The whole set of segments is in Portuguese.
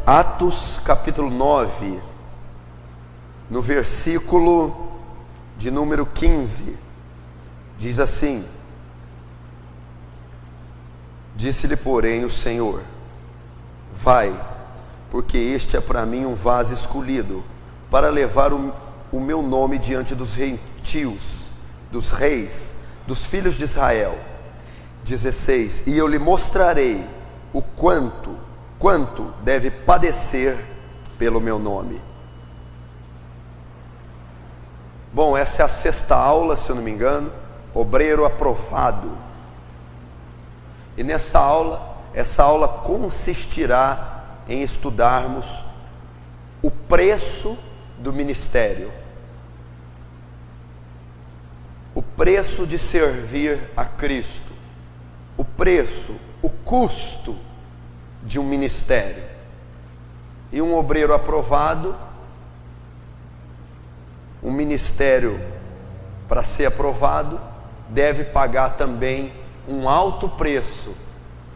Atos capítulo 9, no versículo de número 15, diz assim: disse-lhe, porém, o Senhor: vai, porque este é para mim um vaso escolhido, para levar o meu nome diante dos gentios, dos reis, dos filhos de Israel. 16: e eu lhe mostrarei o quanto deve padecer pelo meu nome. Bom, essa é a sexta aula, se eu não me engano, obreiro aprovado. E essa aula consistirá em estudarmos o preço do ministério, o preço de servir a Cristo, o preço, o custo de um ministério. E um obreiro aprovado, um ministério, para ser aprovado, deve pagar também um alto preço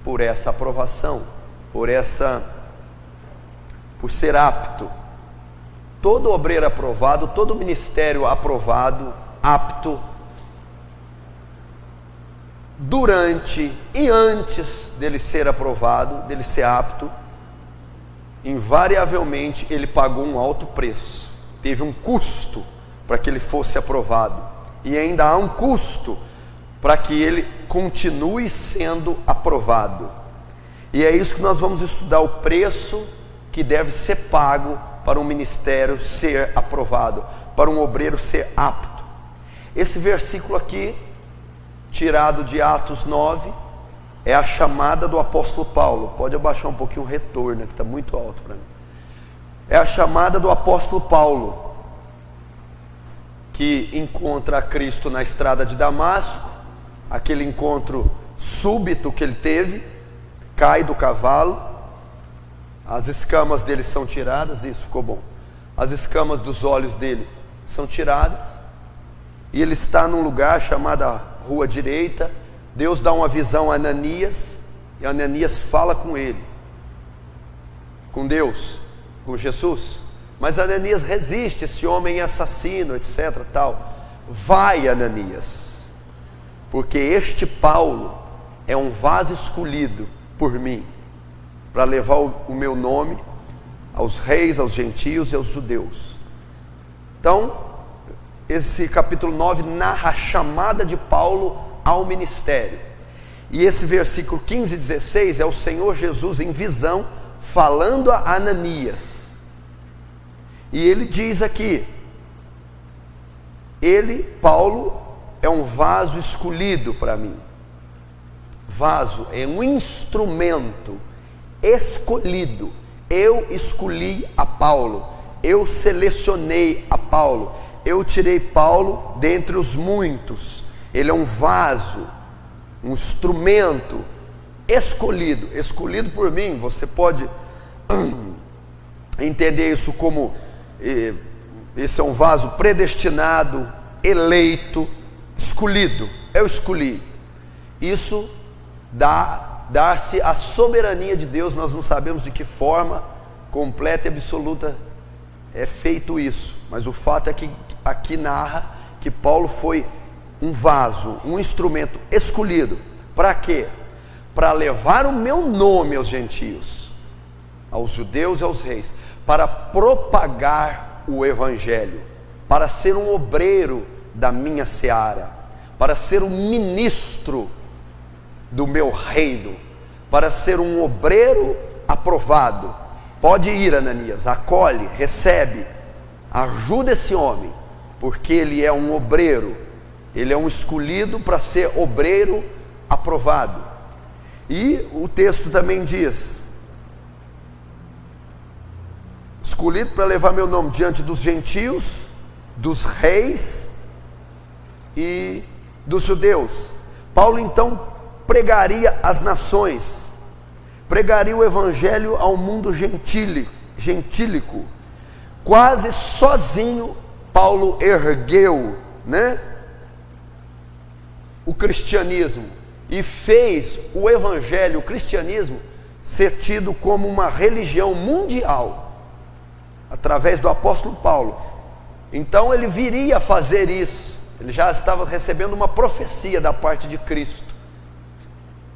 por essa aprovação, por ser apto. Todo obreiro aprovado, todo ministério aprovado, apto, durante e antes dele ser aprovado, dele ser apto, invariavelmente ele pagou um alto preço, teve um custo para que ele fosse aprovado, e ainda há um custo para que ele continue sendo aprovado. E é isso que nós vamos estudar, o preço que deve ser pago para um ministério ser aprovado, para um obreiro ser apto. Esse versículo aqui, tirado de Atos 9, é a chamada do apóstolo Paulo. Pode abaixar um pouquinho o retorno, que está muito alto para mim. É a chamada do apóstolo Paulo, que encontra a Cristo na estrada de Damasco, aquele encontro súbito que ele teve, cai do cavalo, as escamas dele são tiradas, isso ficou bom, as escamas dos olhos dele são tiradas, e ele está num lugar chamado Rua Direita. Deus dá uma visão a Ananias, e Ananias fala com ele, com Deus, com Jesus, mas Ananias resiste, esse homem é assassino, etc, tal. Vai, Ananias, porque este Paulo é um vaso escolhido por mim, para levar o meu nome aos reis, aos gentios e aos judeus. Então, esse capítulo 9 narra a chamada de Paulo ao ministério. E esse versículo 15 e 16 é o Senhor Jesus em visão, falando a Ananias. E ele diz aqui, Paulo, é um vaso escolhido para mim. Vaso é um instrumento escolhido. Eu escolhi a Paulo, eu selecionei a Paulo, eu tirei Paulo dentre os muitos. Ele é um vaso, um instrumento escolhido por mim. Você pode entender isso como esse é um vaso predestinado, eleito, escolhido. Eu escolhi. Isso dá-se a soberania de Deus. Nós não sabemos de que forma completa e absoluta é feito isso, mas o fato é que aqui narra que Paulo foi um vaso, um instrumento escolhido. Para quê? Para levar o meu nome aos gentios, aos judeus e aos reis, para propagar o evangelho, para ser um obreiro da minha seara, para ser um ministro do meu reino, para ser um obreiro aprovado. Pode ir, Ananias, acolhe, recebe, ajuda esse homem, porque ele é um obreiro, ele é um escolhido para ser obreiro aprovado. E o texto também diz: escolhido para levar meu nome diante dos gentios, dos reis e dos judeus. Paulo então pregaria às nações, pregaria o evangelho ao mundo gentílico. Quase sozinho Paulo ergueu, o cristianismo, e fez o evangelho, o cristianismo, ser tido como uma religião mundial, através do apóstolo Paulo. Então ele viria a fazer isso. Ele já estava recebendo uma profecia da parte de Cristo.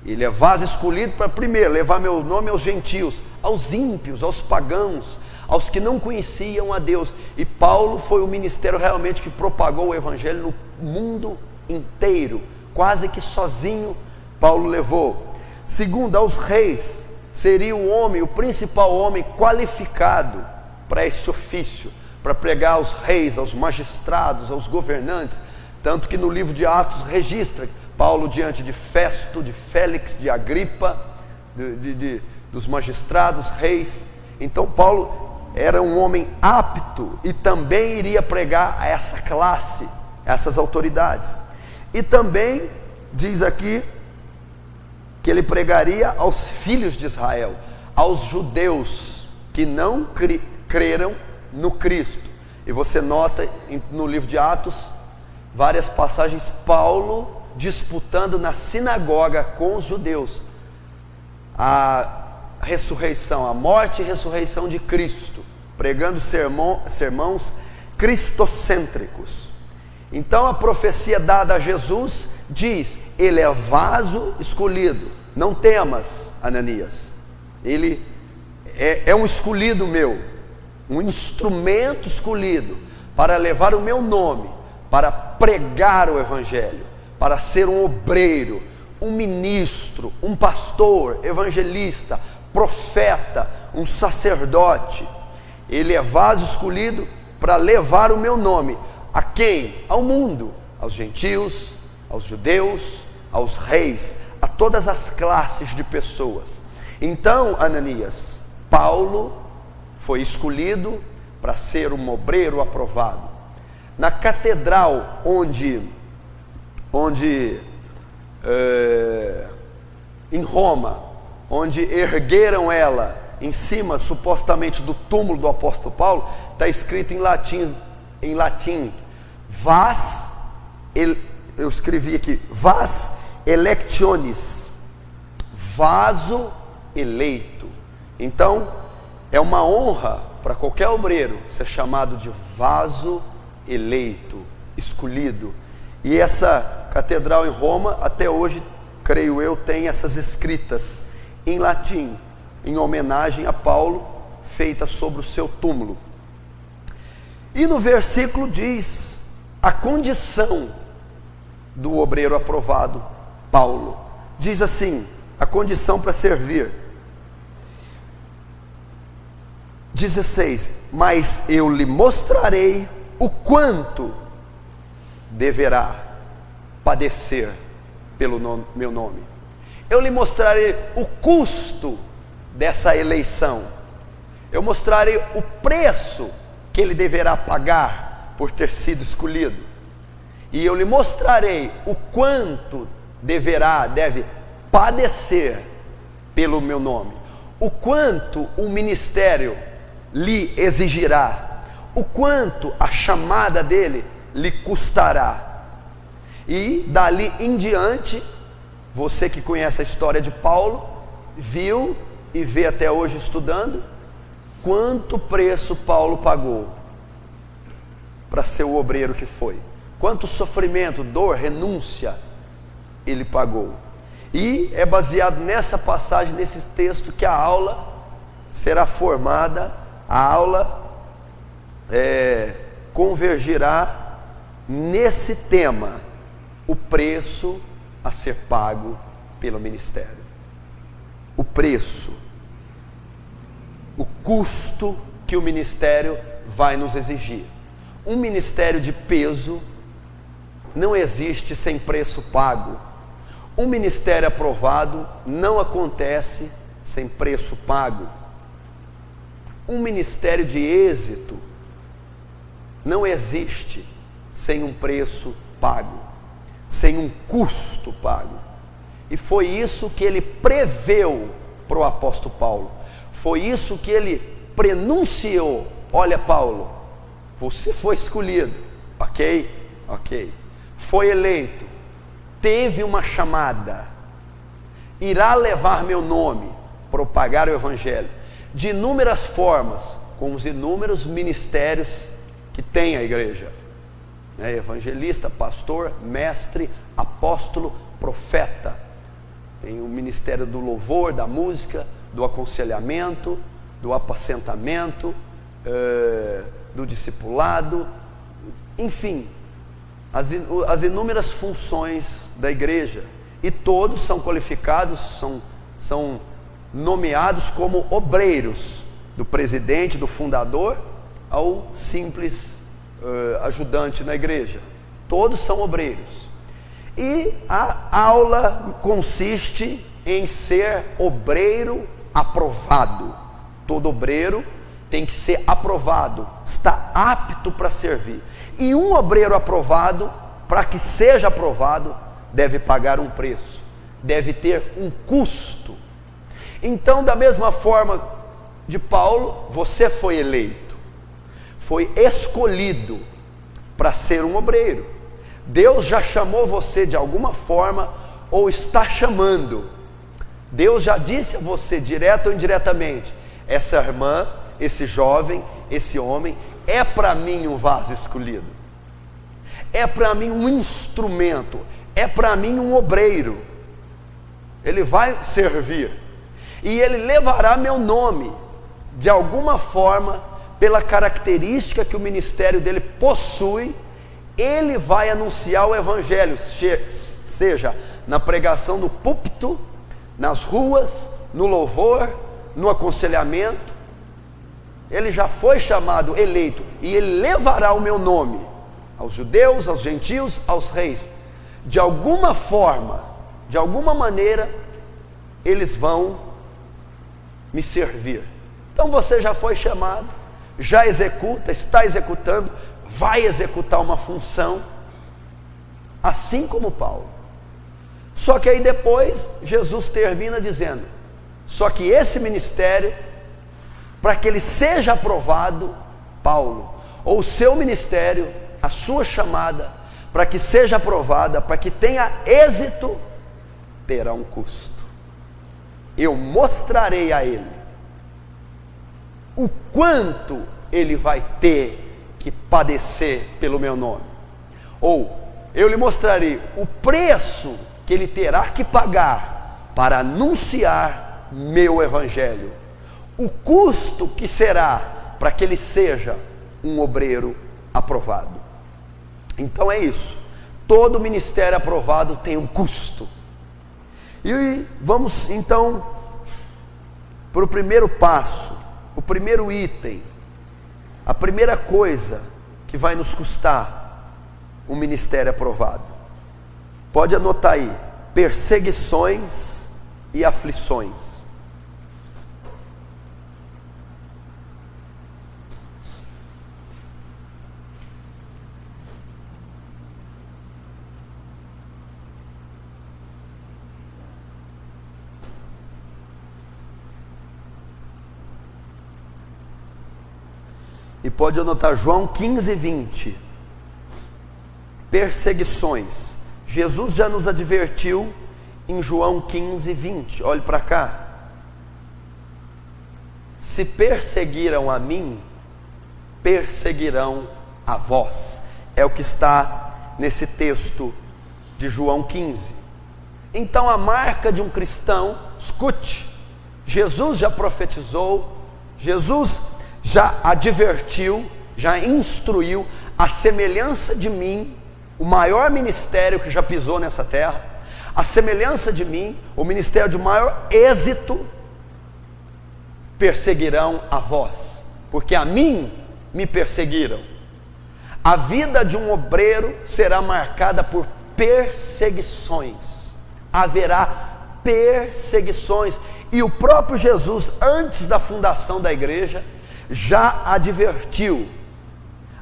Ele é vaso escolhido para primeiro levar meu nome aos gentios, aos ímpios, aos pagãos, aos que não conheciam a Deus. E Paulo foi o ministério realmente que propagou o evangelho no mundo inteiro, quase que sozinho Paulo levou. Segundo, aos reis, seria o homem, o principal homem qualificado para esse ofício, para pregar aos reis, aos magistrados, aos governantes. Tanto que no livro de Atos registra Paulo diante de Festo, de Félix, de Agripa, dos magistrados, reis. Então Paulo era um homem apto e também iria pregar a essa classe, essas autoridades. E também diz aqui que ele pregaria aos filhos de Israel, aos judeus que não creram no Cristo. E você nota no livro de Atos várias passagens, Paulo disputando na sinagoga com os judeus a ressurreição, a morte e ressurreição de Cristo, pregando sermãos cristocêntricos. Então a profecia dada a Jesus diz: ele é vaso escolhido, não temas, Ananias, ele é um escolhido meu, um instrumento escolhido para levar o meu nome, para pregar o evangelho, para ser um obreiro, um ministro, um pastor, evangelista, profeta, um sacerdote. Ele é vaso escolhido para levar o meu nome. A quem? Ao mundo, aos gentios, aos judeus, aos reis, a todas as classes de pessoas. Então, Ananias, Paulo foi escolhido para ser um obreiro aprovado. Na catedral em Roma, onde ergueram ela em cima supostamente do túmulo do apóstolo Paulo, está escrito em latim, vas, eu escrevi aqui, vas electionis, vaso eleito. Então é uma honra para qualquer obreiro ser chamado de vaso eleito, escolhido. E essa catedral em Roma, até hoje, creio eu, tem essas escritas em latim, em homenagem a Paulo, feita sobre o seu túmulo. E no versículo diz a condição do obreiro aprovado, Paulo. Diz assim, a condição para servir. 16, mas eu lhe mostrarei o quanto deverá padecer pelo meu nome. Eu lhe mostrarei o custo dessa eleição. Eu mostrarei o preço que ele deverá pagar por ter sido escolhido. E eu lhe mostrarei o quanto deve padecer pelo meu nome. O quanto o ministério lhe exigirá. O quanto a chamada dele lhe custará. E dali em diante, você que conhece a história de Paulo, viu e vê até hoje estudando, quanto preço Paulo pagou para ser o obreiro que foi. Quanto sofrimento, dor, renúncia ele pagou. E é baseado nessa passagem, nesse texto, que a aula será formada, a aula convergirá nesse tema, o preço a ser pago pelo ministério. O preço, o custo que o ministério vai nos exigir. Um ministério de peso não existe sem preço pago. Um ministério aprovado não acontece sem preço pago. Um ministério de êxito não existe sem um preço pago, sem um custo pago. E foi isso que ele preveu para o apóstolo Paulo. Foi isso que ele prenunciou. Olha, Paulo, você foi escolhido, ok, foi eleito, teve uma chamada, irá levar meu nome, propagar o Evangelho de inúmeras formas, com os inúmeros ministérios que tem a igreja, evangelista, pastor, mestre, apóstolo, profeta. Tem o ministério do louvor, da música, do aconselhamento, do apacentamento, do discipulado, enfim, as inúmeras funções da igreja, e todos são qualificados, são nomeados como obreiros, do presidente, do fundador, ao simples ajudante na igreja. Todos são obreiros. E a aula consiste em ser obreiro aprovado. Todo obreiro tem que ser aprovado, está apto para servir. E um obreiro aprovado, para que seja aprovado, deve pagar um preço, deve ter um custo. Então, da mesma forma de Paulo, você foi eleito, foi escolhido para ser um obreiro. Deus já chamou você de alguma forma, ou está chamando. Deus já disse a você, direto ou indiretamente: essa irmã, esse jovem, esse homem, é para mim um vaso escolhido, é para mim um instrumento, é para mim um obreiro. Ele vai servir, e ele levará meu nome, de alguma forma, pela característica que o ministério dele possui. Ele vai anunciar o Evangelho, seja na pregação no púlpito, nas ruas, no louvor, no aconselhamento. Ele já foi chamado, eleito, e ele levará o meu nome aos judeus, aos gentios, aos reis. De alguma forma, de alguma maneira, eles vão me servir. Então você já foi chamado, já executa, está executando, vai executar uma função, assim como Paulo. Só que aí depois Jesus termina dizendo: só que esse ministério, para que ele seja aprovado, Paulo, ou o seu ministério, a sua chamada, para que seja aprovada, para que tenha êxito, terá um custo. Eu mostrarei a ele o quanto ele vai ter que padecer pelo meu nome, ou eu lhe mostrarei o preço que ele terá que pagar para anunciar meu Evangelho, o custo que será para que ele seja um obreiro aprovado. Então é isso, todo ministério aprovado tem um custo. E vamos então para o primeiro passo, o primeiro item, a primeira coisa que vai nos custar um ministério aprovado. Pode anotar aí: perseguições e aflições. E pode anotar João 15, 20. Perseguições. Jesus já nos advertiu em João 15, 20. Olhe para cá. Se perseguiram a mim, perseguirão a vós. É o que está nesse texto de João 15. Então a marca de um cristão, escute, Jesus já profetizou, Jesus já advertiu, já instruiu, a semelhança de mim, o maior ministério que já pisou nessa terra, a semelhança de mim, o ministério de maior êxito, perseguirão a vós, porque a mim me perseguiram. A vida de um obreiro será marcada por perseguições, haverá perseguições, e o próprio Jesus, antes da fundação da igreja, já advertiu: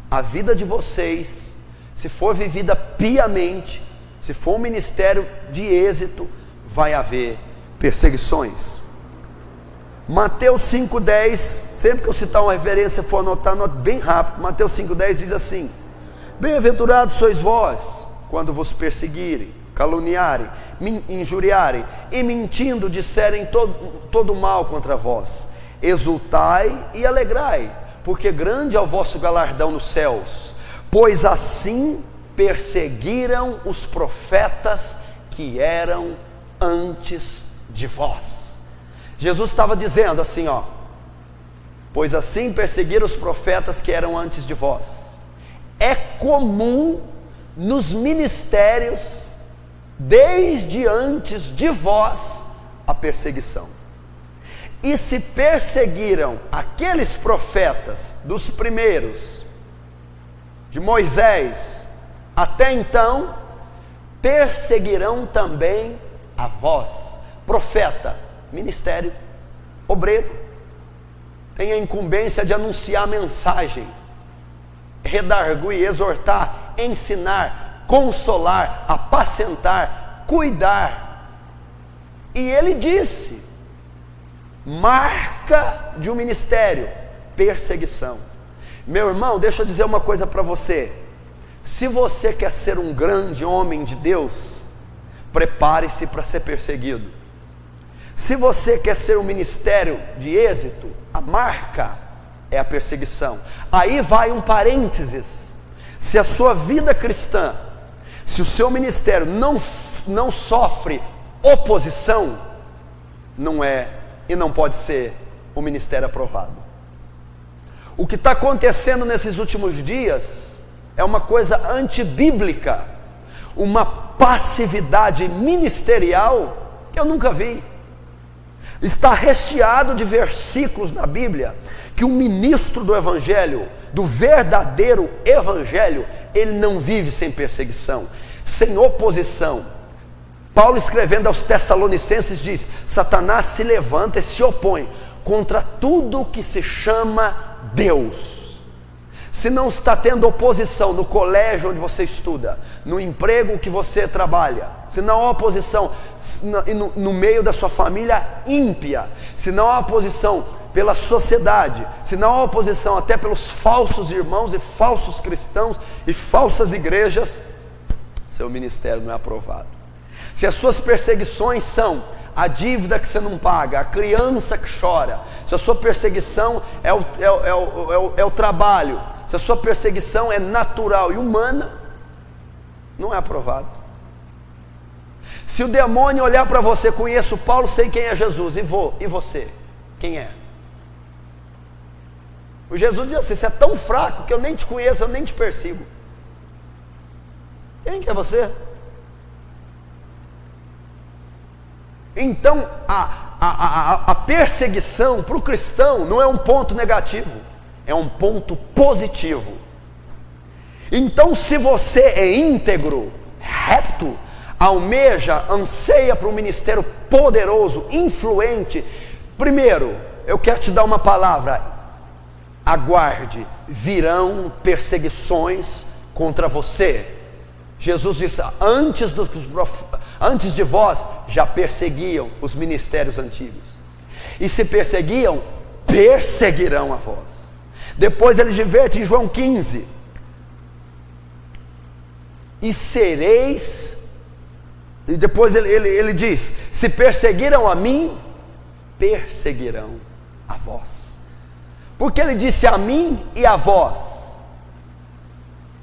a vida de vocês, se for vivida piamente, se for um ministério de êxito, vai haver perseguições. Mateus 5,10, sempre que eu citar uma referência, for anotar, anote bem rápido. Mateus 5,10 diz assim: bem-aventurados sois vós, quando vos perseguirem, caluniarem, injuriarem, e mentindo disserem todo mal contra vós. Exultai e alegrai, porque grande é o vosso galardão nos céus, pois assim perseguiram os profetas que eram antes de vós. Jesus estava dizendo assim, pois assim perseguiram os profetas que eram antes de vós. É comum nos ministérios, desde antes de vós, a perseguição. E se perseguiram aqueles profetas dos primeiros, de Moisés até então, perseguirão também a vós. Profeta, ministério, obreiro, tem a incumbência de anunciar a mensagem, redarguir, exortar, ensinar, consolar, apacentar, cuidar. E ele disse, marca de um ministério, perseguição. Meu irmão, deixa eu dizer uma coisa para você. Se você quer ser um grande homem de Deus, prepare-se para ser perseguido. Se você quer ser um ministério de êxito, a marca é a perseguição. Aí vai um parênteses. Se a sua vida cristã, se o seu ministério não sofre oposição, não é e não pode ser um ministério aprovado. O que está acontecendo nesses últimos dias é uma coisa antibíblica, uma passividade ministerial que eu nunca vi. Está recheado de versículos na Bíblia que um ministro do Evangelho, do verdadeiro Evangelho, ele não vive sem perseguição, sem oposição. Paulo, escrevendo aos Tessalonicenses, diz: Satanás se levanta e se opõe contra tudo que se chama Deus. Se não está tendo oposição no colégio onde você estuda, no emprego que você trabalha, se não há oposição no meio da sua família ímpia, se não há oposição pela sociedade, se não há oposição até pelos falsos irmãos e falsos cristãos e falsas igrejas, seu ministério não é aprovado. Se as suas perseguições são a dívida que você não paga, a criança que chora, se a sua perseguição é o trabalho, se a sua perseguição é natural e humana, não é aprovado. Se o demônio olhar para você, conheço Paulo, sei quem é Jesus, e você, quem é? O Jesus diz assim: você é tão fraco que eu nem te conheço, eu nem te persigo. Quem que é você? Então a perseguição para o cristão não é um ponto negativo, é um ponto positivo. Então, se você é íntegro, reto, almeja, anseia para um ministério poderoso, influente, primeiro, eu quero te dar uma palavra: aguarde, virão perseguições contra você. Jesus disse: antes de vós já perseguiam os ministérios antigos, e se perseguiam, perseguirão a vós. Depois ele diverte em João 15: e sereis, e depois ele diz: se perseguiram a mim, perseguirão a vós. Porque ele disse a mim e a vós.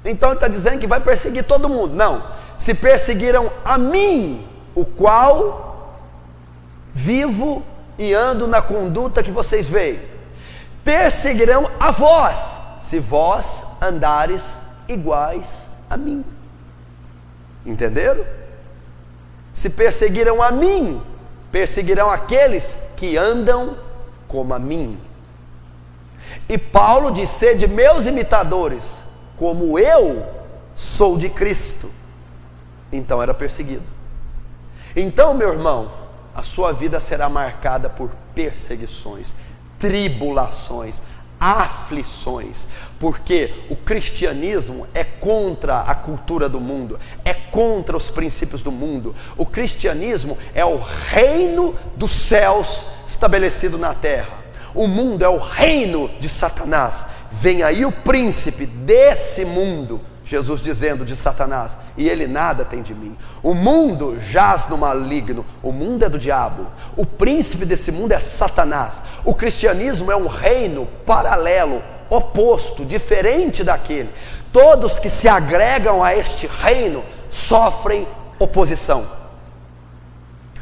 Então ele está dizendo que vai perseguir todo mundo. Não, se perseguiram a mim, o qual vivo e ando na conduta que vocês veem, perseguirão a vós, se vós andares iguais a mim. Entenderam? Se perseguiram a mim, perseguirão aqueles que andam como a mim. E Paulo diz: sede meus imitadores, como eu sou de Cristo. Então era perseguido. Então, meu irmão, a sua vida será marcada por perseguições, tribulações, aflições, porque o cristianismo é contra a cultura do mundo, é contra os princípios do mundo. O cristianismo é o reino dos céus estabelecido na terra. O mundo é o reino de Satanás. Vem aí o príncipe desse mundo, Jesus dizendo de Satanás: e ele nada tem de mim. O mundo jaz no maligno, o mundo é do diabo, o príncipe desse mundo é Satanás. O cristianismo é um reino paralelo, oposto, diferente daquele. Todos que se agregam a este reino sofrem oposição,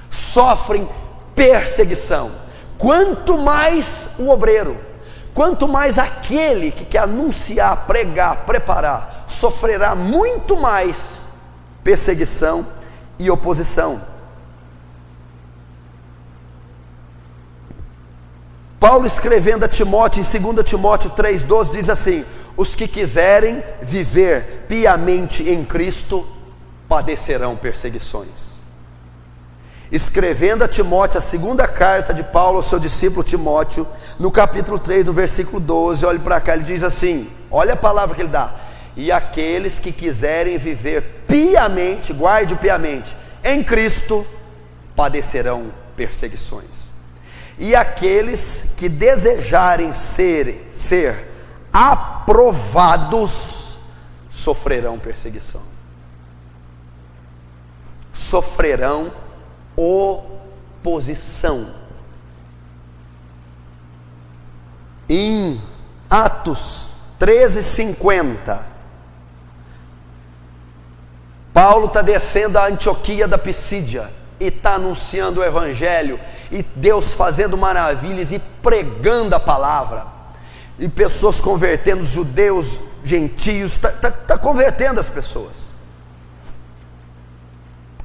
sofrem perseguição. Quanto mais o obreiro, quanto mais aquele que quer anunciar, pregar, preparar, sofrerá muito mais perseguição e oposição. Paulo, escrevendo a Timóteo, em 2 Timóteo 3,12, diz assim: os que quiserem viver piamente em Cristo padecerão perseguições. Escrevendo a Timóteo, a segunda carta de Paulo ao seu discípulo Timóteo, no capítulo 3, no versículo 12, olhe para cá, ele diz assim, olha a palavra que ele dá: e aqueles que quiserem viver piamente, guarde o piamente, em Cristo, padecerão perseguições. E aqueles que desejarem ser aprovados, sofrerão perseguição, sofrerão oposição. Em Atos 13:50, Paulo está descendo a Antioquia da Pisídia e está anunciando o Evangelho, e Deus fazendo maravilhas e pregando a palavra, e pessoas convertendo, os judeus, gentios, está convertendo as pessoas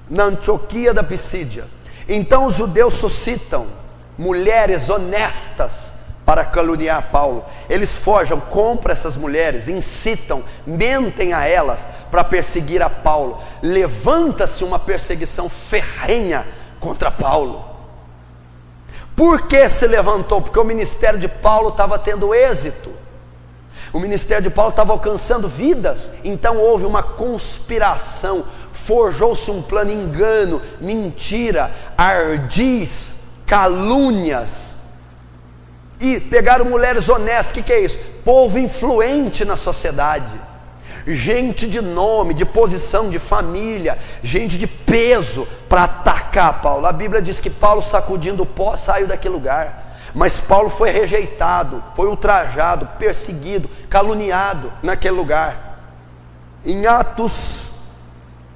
na Antioquia da Pisídia. Então os judeus suscitam mulheres honestas para caluniar Paulo. Eles forjam, compram essas mulheres, incitam, mentem a elas para perseguir a Paulo. Levanta-se uma perseguição ferrenha contra Paulo. Por que se levantou? Porque o ministério de Paulo estava tendo êxito, o ministério de Paulo estava alcançando vidas. Então houve uma conspiração, forjou-se um plano, engano, mentira, ardis, calúnias, e pegaram mulheres honestas. O que é isso? Povo influente na sociedade, gente de nome, de posição, de família, gente de peso, para atacar Paulo. A Bíblia diz que Paulo, sacudindo o pó, saiu daquele lugar. Mas Paulo foi rejeitado, foi ultrajado, perseguido, caluniado naquele lugar. Em Atos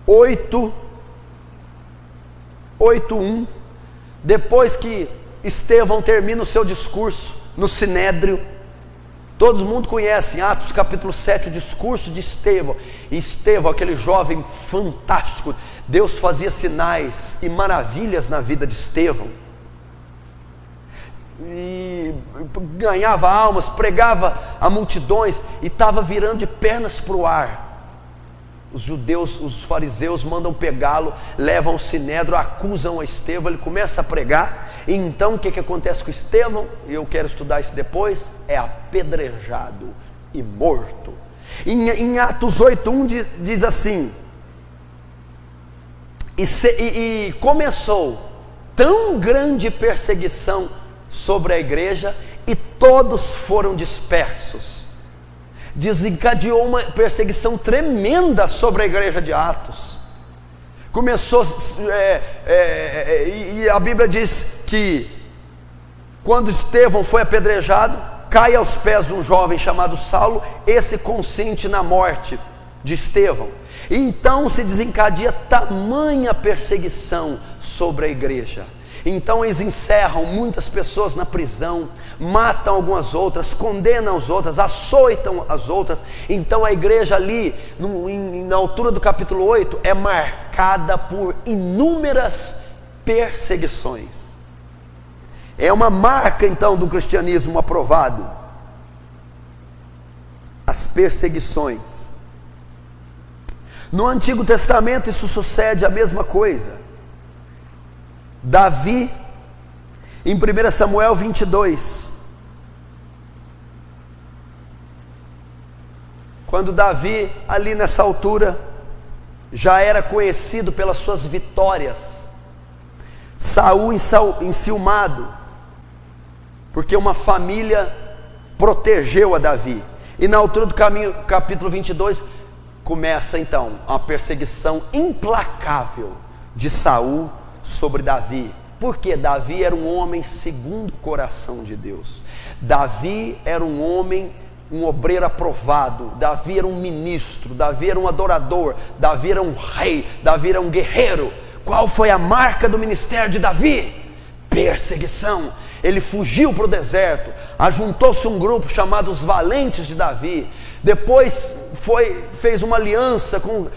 8:1, depois que Estevão termina o seu discurso no Sinédrio, todo mundo conhece, em Atos capítulo 7, o discurso de Estevão. E Estevão, aquele jovem fantástico, Deus fazia sinais e maravilhas na vida de Estevão, e ganhava almas, pregava a multidões, e estava virando de pernas para o ar. Os judeus, os fariseus mandam pegá-lo, levam o sinédrio, acusam a Estevão, ele começa a pregar. E então o que acontece com Estevão? Eu quero estudar isso depois. É apedrejado e morto. Em Atos 8:1 diz assim: e começou tão grande perseguição sobre a igreja, e todos foram dispersos. Desencadeou uma perseguição tremenda sobre a igreja de Atos. Começou, e a Bíblia diz que quando Estevão foi apedrejado, cai aos pés de um jovem chamado Saulo. Esse consente na morte de Estevão. E então se desencadeia tamanha perseguição sobre a igreja. Então eles encerram muitas pessoas na prisão, matam algumas outras, condenam as outras, açoitam as outras. Então a igreja ali, na altura do capítulo 8, é marcada por inúmeras perseguições. É uma marca então do cristianismo aprovado, as perseguições. No Antigo Testamento isso sucede a mesma coisa. Davi, em 1 Samuel 22, quando Davi, ali nessa altura, já era conhecido pelas suas vitórias, Saul enciumado, porque uma família protegeu a Davi, e na altura do caminho, capítulo 22, começa então a perseguição implacável de Saul sobre Davi. Porque Davi era um homem segundo o coração de Deus. Davi era um homem, um obreiro aprovado. Davi era um ministro. Davi era um adorador. Davi era um rei. Davi era um guerreiro. Qual foi a marca do ministério de Davi? Perseguição. Ele fugiu para o deserto. Ajuntou-se um grupo chamado os Valentes de Davi. Depois fez uma aliança com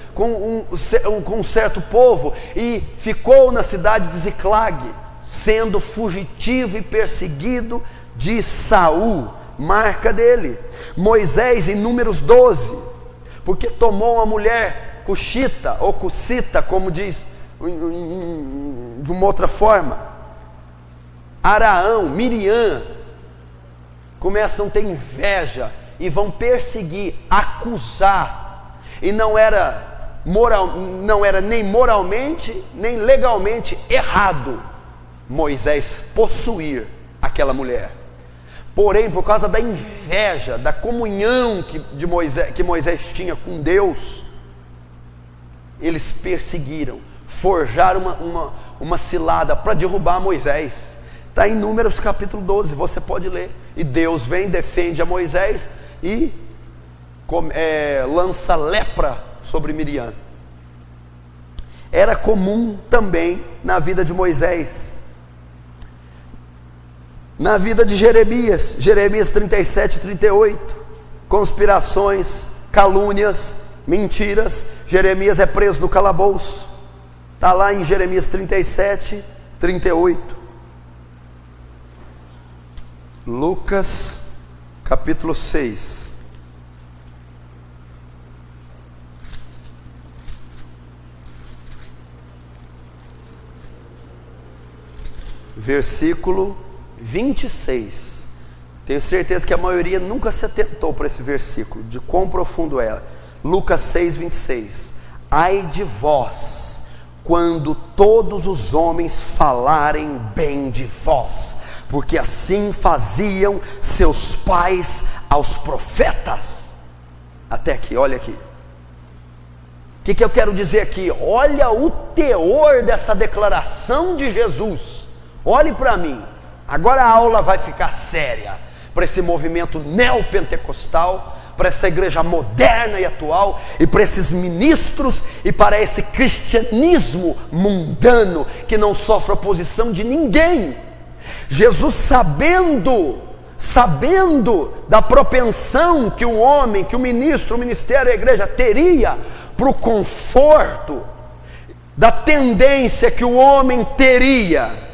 um certo povo e ficou na cidade de Ziclag, sendo fugitivo e perseguido de Saul, marca dele. Moisés em Números 12, porque tomou uma mulher cuxita ou cucita, como diz de uma outra forma. Araão, Miriam começam a ter inveja e vão perseguir, acusar. E não era nem moralmente, nem legalmente errado Moisés possuir aquela mulher. Porém, por causa da inveja, da comunhão que Moisés tinha com Deus, eles perseguiram, forjaram uma cilada para derrubar Moisés. Está em Números capítulo 12, você pode ler. E Deus vem, defende a Moisés e lança lepra sobre Miriam. Era comum também na vida de Moisés, na vida de Jeremias, Jeremias 37, 38, conspirações, calúnias, mentiras. Jeremias é preso no calabouço, está lá em Jeremias 37, 38. Lucas capítulo 6, versículo 26. Tenho certeza que a maioria nunca se atentou para esse versículo, de quão profundo é. Lucas 6, 26. Ai de vós, quando todos os homens falarem bem de vós, porque assim faziam seus pais aos profetas. Até aqui, olha aqui. O que eu quero dizer aqui? Olha o teor dessa declaração de Jesus. Olhe para mim. Agora a aula vai ficar séria para esse movimento neopentecostal, para essa igreja moderna e atual, e para esses ministros, e para esse cristianismo mundano que não sofre oposição de ninguém. Jesus, sabendo da propensão que o homem, que o ministro, o ministério, a igreja teria para o conforto, da tendência que o homem teria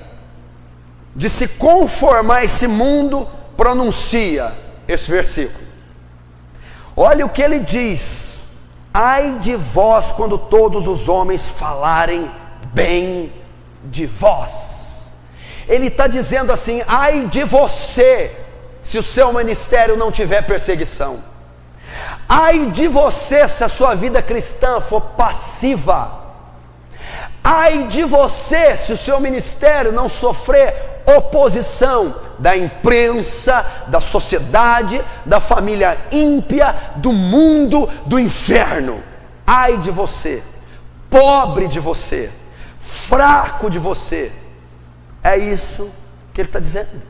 de se conformar a esse mundo, pronuncia esse versículo. Olha o que ele diz: ai de vós quando todos os homens falarem bem de vós. Ele está dizendo assim: ai de você se o seu ministério não tiver perseguição. Ai de você se a sua vida cristã for passiva. Ai de você se o seu ministério não sofrer oposição da imprensa, da sociedade, da família ímpia, do mundo, do inferno. Ai de você, pobre de você, fraco de você. É isso que ele está dizendo.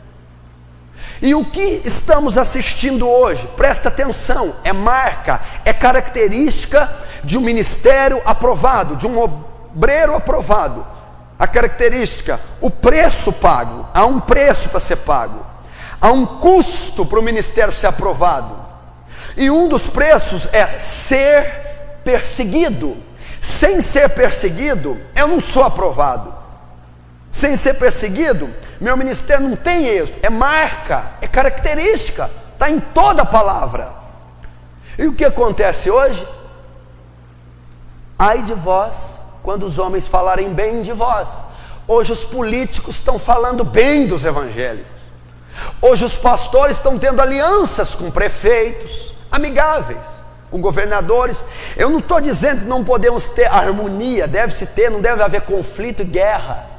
E o que estamos assistindo hoje, presta atenção, é marca, é característica de um ministério aprovado, de um obreiro aprovado. A característica, o preço pago. Há um preço para ser pago, há um custo para o ministério ser aprovado, e um dos preços é ser perseguido. Sem ser perseguido, eu não sou aprovado. Sem ser perseguido, meu ministério não tem êxito. É marca, é característica, está em toda a palavra. E o que acontece hoje? Ai de vós quando os homens falarem bem de vós. Hoje os políticos estão falando bem dos evangélicos. Hoje os pastores estão tendo alianças com prefeitos, amigáveis, com governadores. Eu não estou dizendo que não podemos ter harmonia, deve-se ter, não deve haver conflito e guerra.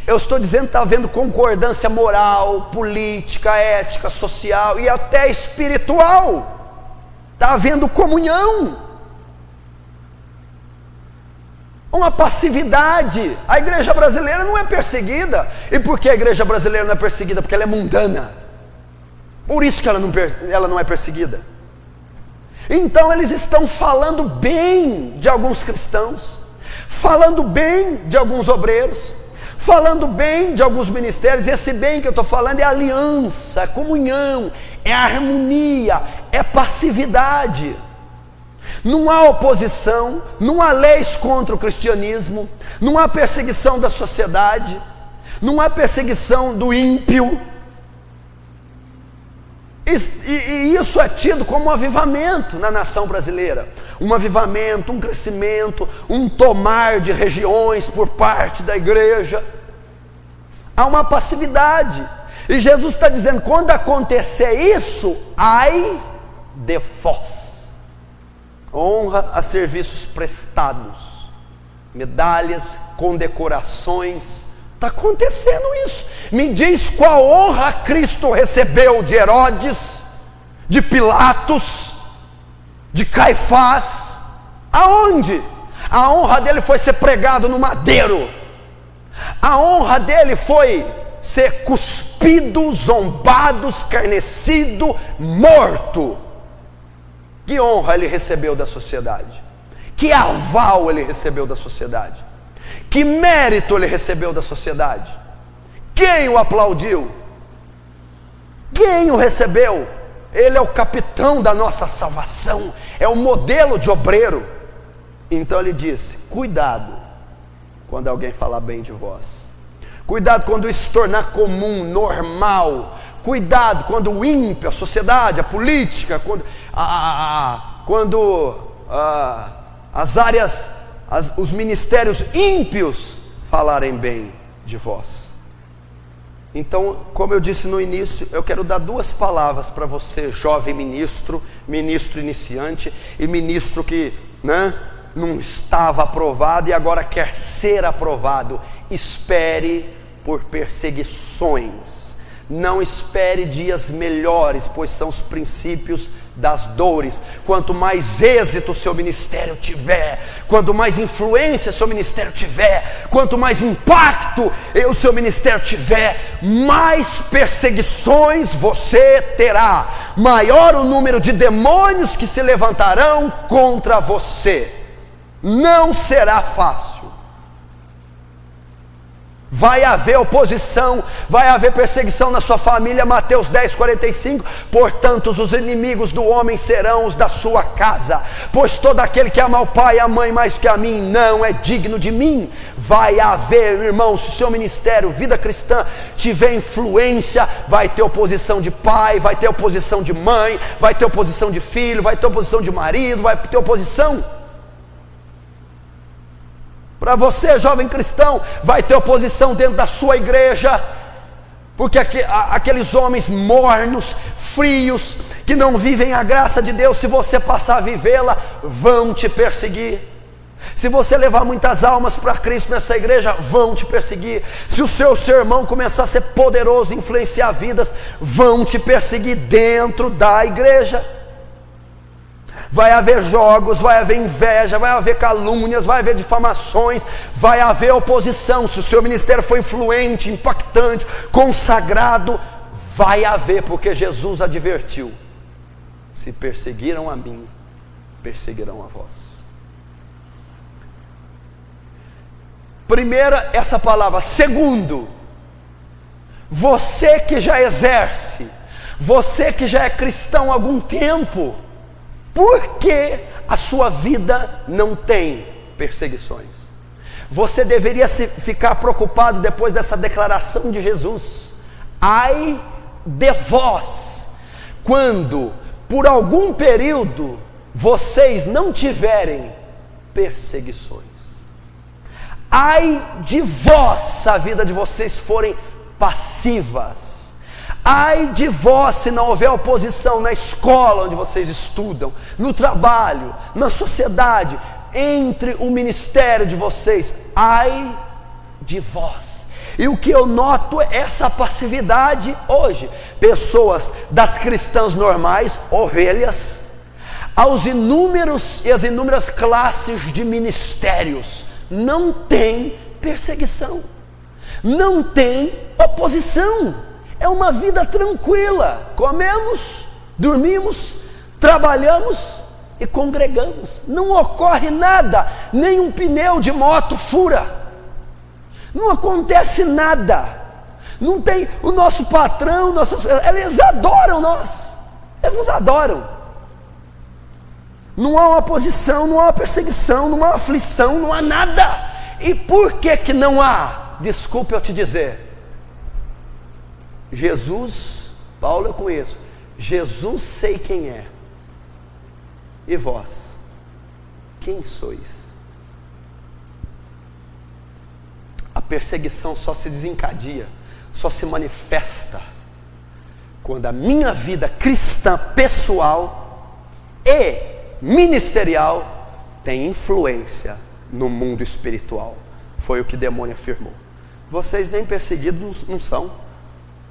Eu estou dizendo que está havendo concordância moral, política, ética, social e até espiritual. Está havendo comunhão. uma passividade. A igreja brasileira não é perseguida. E por que a igreja brasileira não é perseguida? Porque ela é mundana. Por isso que ela não é perseguida. Então eles estão falando bem de alguns cristãos, falando bem de alguns obreiros, falando bem de alguns ministérios. Esse bem que eu estou falando é aliança, é comunhão, é harmonia, é passividade. Não há oposição, não há leis contra o cristianismo, não há perseguição da sociedade, não há perseguição do ímpio. E isso é tido como um avivamento na nação brasileira. Um avivamento, um crescimento, um tomar de regiões por parte da igreja. Há uma passividade. E Jesus está dizendo, quando acontecer isso, ai de vós. Honra a serviços prestados, medalhas, condecorações. Está acontecendo isso. Me diz qual honra Cristo recebeu de Herodes, de Pilatos, de Caifás. Aonde? A honra dele foi ser pregado no madeiro. A honra dele foi ser cuspido, zombado, escarnecido, morto. Que honra ele recebeu da sociedade? Que aval ele recebeu da sociedade? Que mérito ele recebeu da sociedade? Quem o aplaudiu? Quem o recebeu? Ele é o capitão da nossa salvação, é o modelo de obreiro. Então ele disse, cuidado quando alguém falar bem de vós, cuidado quando isso se tornar comum, normal, cuidado quando o ímpio, a sociedade, a política, quando as áreas, os ministérios ímpios falarem bem de vós. Então, como eu disse no início, eu quero dar duas palavras para você, jovem ministro, ministro iniciante e ministro que não estava aprovado e agora quer ser aprovado. Espere por perseguições. Não espere dias melhores, pois são os princípios das dores. Quanto mais êxito o seu ministério tiver, quanto mais influência o seu ministério tiver, quanto mais impacto o seu ministério tiver, mais perseguições você terá, maior o número de demônios que se levantarão contra você. Não será fácil. Vai haver oposição, vai haver perseguição na sua família. Mateus 10:45. Portanto, os inimigos do homem serão os da sua casa, pois todo aquele que ama o pai e a mãe mais que a mim não é digno de mim. Vai haver, irmão, se o seu ministério, vida cristã, tiver influência, vai ter oposição de pai, vai ter oposição de mãe, vai ter oposição de filho, vai ter oposição de marido, vai ter oposição. Para você, jovem cristão, vai ter oposição dentro da sua igreja, porque aqueles homens mornos, frios, que não vivem a graça de Deus, se você passar a vivê-la, vão te perseguir. Se você levar muitas almas para Cristo nessa igreja, vão te perseguir. Se o seu sermão começar a ser poderoso, influenciar vidas, vão te perseguir dentro da igreja. Vai haver jogos, vai haver inveja, vai haver calúnias, vai haver difamações, vai haver oposição. Se o seu ministério for influente, impactante, consagrado, vai haver, porque Jesus advertiu: se perseguiram a mim, perseguirão a vós. Primeira, essa palavra. Segundo, você que já exerce, você que já é cristão há algum tempo, por que a sua vida não tem perseguições? Você deveria ficar preocupado depois dessa declaração de Jesus. Ai de vós, quando por algum período vocês não tiverem perseguições. Ai de vós se a vida de vocês forem passivas. Ai de vós se não houver oposição na escola onde vocês estudam, no trabalho, na sociedade, entre o ministério de vocês. Ai de vós. E o que eu noto é essa passividade hoje. Pessoas das cristãs normais, ovelhas, aos inúmeros e as inúmeras classes de ministérios, não tem perseguição, não tem oposição. É uma vida tranquila. Comemos, dormimos, trabalhamos e congregamos. Não ocorre nada, nem um pneu de moto fura. Não acontece nada. Não tem o nosso patrão, eles adoram nós. Eles nos adoram. Não há uma oposição, não há uma perseguição, não há aflição, não há nada. E por que não há? Desculpe eu te dizer. Jesus, Paulo eu conheço, Jesus sei quem é. E vós, quem sois? A perseguição só se desencadeia, só se manifesta quando a minha vida cristã pessoal e ministerial tem influência no mundo espiritual. Foi o que o demônio afirmou. Vocês nem perseguidos não são.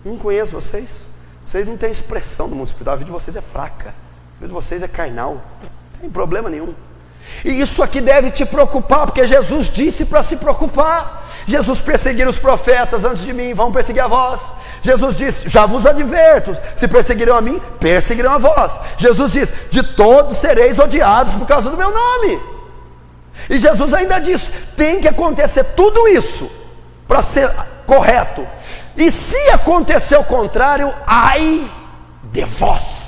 Não conheço vocês. Vocês não têm expressão no mundo espiritual. A vida de vocês é fraca. A vida de vocês é carnal. Não tem problema nenhum. E isso aqui deve te preocupar, porque Jesus disse para se preocupar. Jesus perseguiu os profetas antes de mim, vão perseguir a vós. Jesus disse, já vos adverto, se perseguirão a mim, perseguirão a vós. Jesus disse, de todos sereis odiados por causa do meu nome. E Jesus ainda disse, tem que acontecer tudo isso para ser correto. E se acontecer o contrário, ai de vós.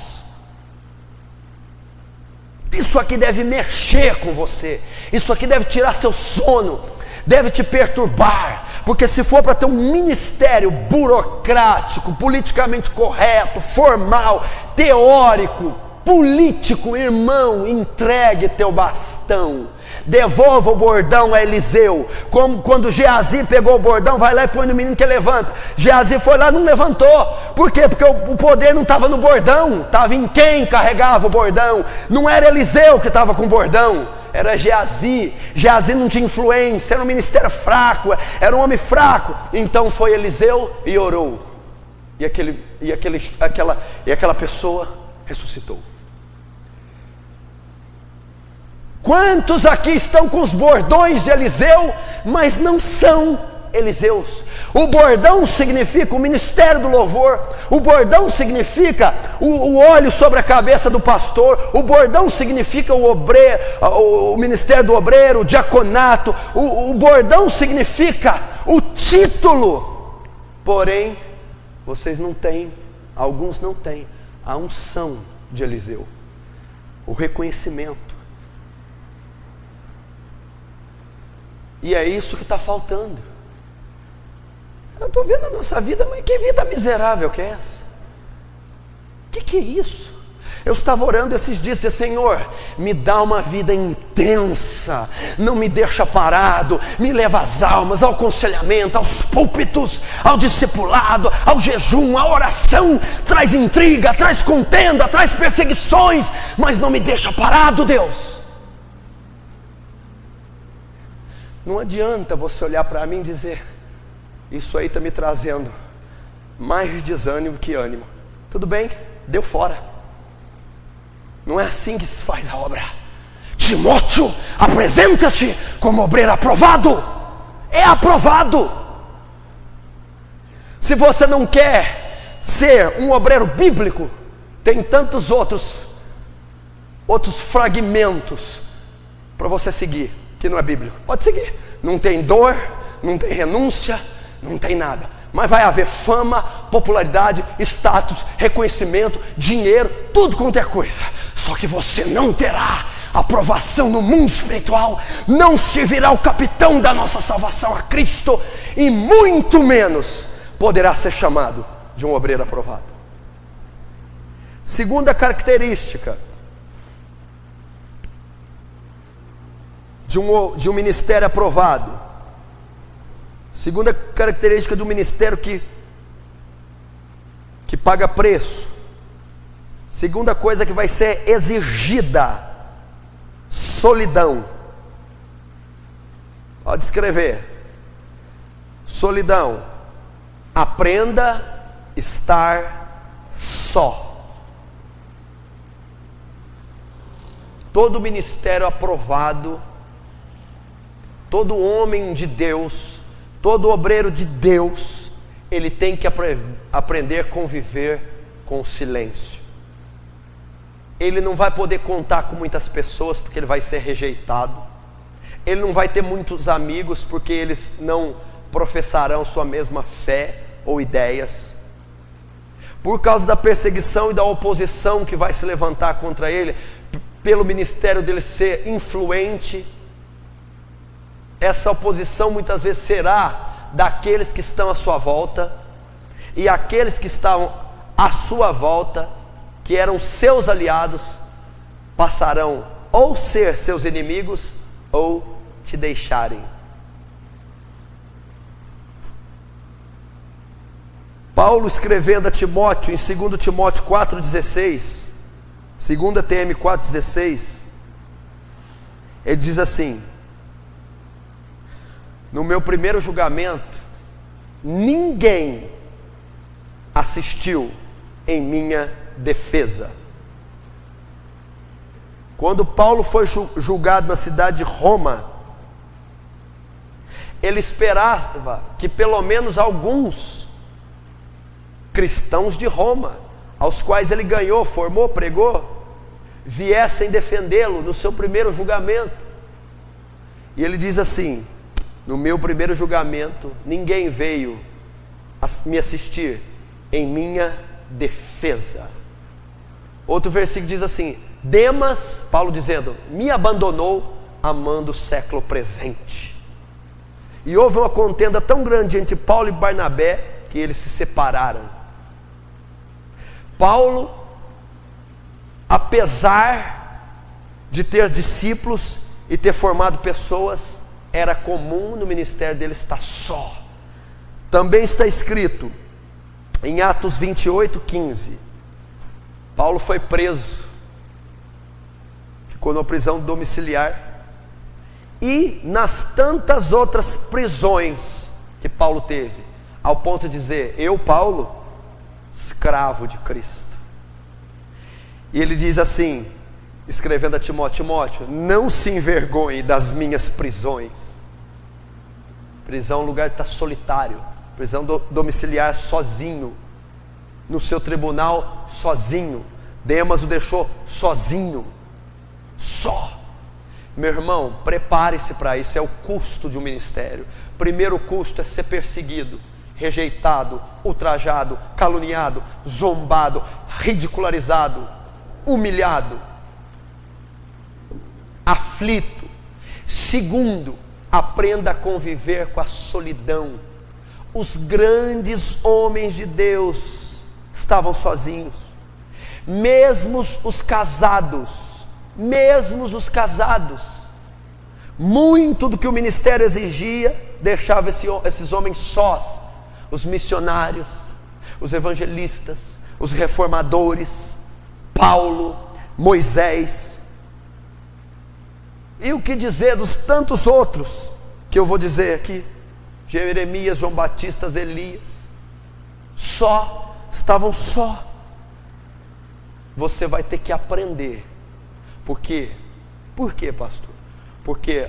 Isso aqui deve mexer com você. Isso aqui deve tirar seu sono, deve te perturbar. Porque se for para ter um ministério burocrático, politicamente correto, formal, teórico, político, irmão, entregue teu bastão. Devolva o bordão a Eliseu. Como quando Geazi pegou o bordão, vai lá e põe no menino que levanta. Geazi foi lá e não levantou. Por quê? Porque o poder não estava no bordão, estava em quem carregava o bordão. Não era Eliseu que estava com o bordão, era Geazi. Geazi não tinha influência, era um ministério fraco, era um homem fraco. Então foi Eliseu e orou. E aquela pessoa ressuscitou. Quantos aqui estão com os bordões de Eliseu, mas não são Eliseus? O bordão significa o ministério do louvor, o bordão significa o óleo sobre a cabeça do pastor, o bordão significa o ministério do obreiro, o diaconato, o bordão significa o título. Porém, vocês não têm, alguns não têm a unção de Eliseu, o reconhecimento. E é isso que está faltando. Eu estou vendo a nossa vida, mas que vida miserável que é essa? Que é isso? Eu estava orando esses dias, disse, Senhor, me dá uma vida intensa, não me deixa parado, me leva às almas, ao aconselhamento, aos púlpitos, ao discipulado, ao jejum, à oração, traz intriga, traz contenda, traz perseguições, mas não me deixa parado, Deus. Não adianta você olhar para mim e dizer, isso aí está me trazendo mais desânimo que ânimo. Tudo bem, deu fora. Não é assim que se faz a obra. Timóteo, apresenta-te como obreiro aprovado. É aprovado. Se você não quer ser um obreiro bíblico, tem tantos outros fragmentos para você seguir, que não é bíblico. Pode seguir. Não tem dor, não tem renúncia, não tem nada. Mas vai haver fama, popularidade, status, reconhecimento, dinheiro, tudo quanto é coisa. Só que você não terá aprovação no mundo espiritual, não servirá o capitão da nossa salvação a Cristo, e muito menos poderá ser chamado de um obreiro aprovado. Segunda característica de um ministério aprovado. Segunda característica do ministério que paga preço. Segunda coisa que vai ser exigida: solidão. Pode escrever: solidão. Aprenda a estar só. Todo ministério aprovado todo homem de Deus, todo obreiro de Deus, ele tem que aprender a conviver com o silêncio. Ele não vai poder contar com muitas pessoas porque ele vai ser rejeitado. Ele não vai ter muitos amigos porque eles não professarão sua mesma fé ou ideias. Por causa da perseguição e da oposição que vai se levantar contra ele, pelo ministério dele ser influente, essa oposição muitas vezes será daqueles que estão à sua volta, e aqueles que estavam à sua volta, que eram seus aliados, passarão ou ser seus inimigos ou te deixarem. Paulo escrevendo a Timóteo em 2 Timóteo 4,16, 2 TM 4,16, ele diz assim: no meu primeiro julgamento, ninguém assistiu em minha defesa. Quando Paulo foi julgado na cidade de Roma, ele esperava que pelo menos alguns cristãos de Roma, aos quais ele ganhou, formou, pregou, viessem defendê-lo no seu primeiro julgamento. E ele diz assim: no meu primeiro julgamento, ninguém veio me assistir em minha defesa. Outro versículo diz assim: Demas, Paulo dizendo, me abandonou amando o século presente. E houve uma contenda tão grande entre Paulo e Barnabé que eles se separaram. Paulo, apesar de ter discípulos e ter formado pessoas, era comum no ministério dele estar só. Também está escrito em Atos 28:15. Paulo foi preso, ficou numa prisão domiciliar, e nas tantas outras prisões que Paulo teve, ao ponto de dizer: eu, Paulo, escravo de Cristo. E ele diz assim, escrevendo a Timóteo: Timóteo, não se envergonhe das minhas prisões. Prisão é um lugar que está solitário, prisão domiciliar, sozinho, no seu tribunal, sozinho. Demas o deixou sozinho, só. Meu irmão, prepare-se para isso, é o custo de um ministério. Primeiro custo é ser perseguido, rejeitado, ultrajado, caluniado, zombado, ridicularizado, humilhado, aflito. Segundo, aprenda a conviver com a solidão. Os grandes homens de Deus estavam sozinhos, mesmo os casados, muito do que o ministério exigia, deixava esses homens sós. Os missionários, os evangelistas, os reformadores, Paulo, Moisés, e o que dizer dos tantos outros que eu vou dizer aqui, Jeremias, João Batista, Elias, estavam só. Você vai ter que aprender. Por quê? Por quê, pastor? Porque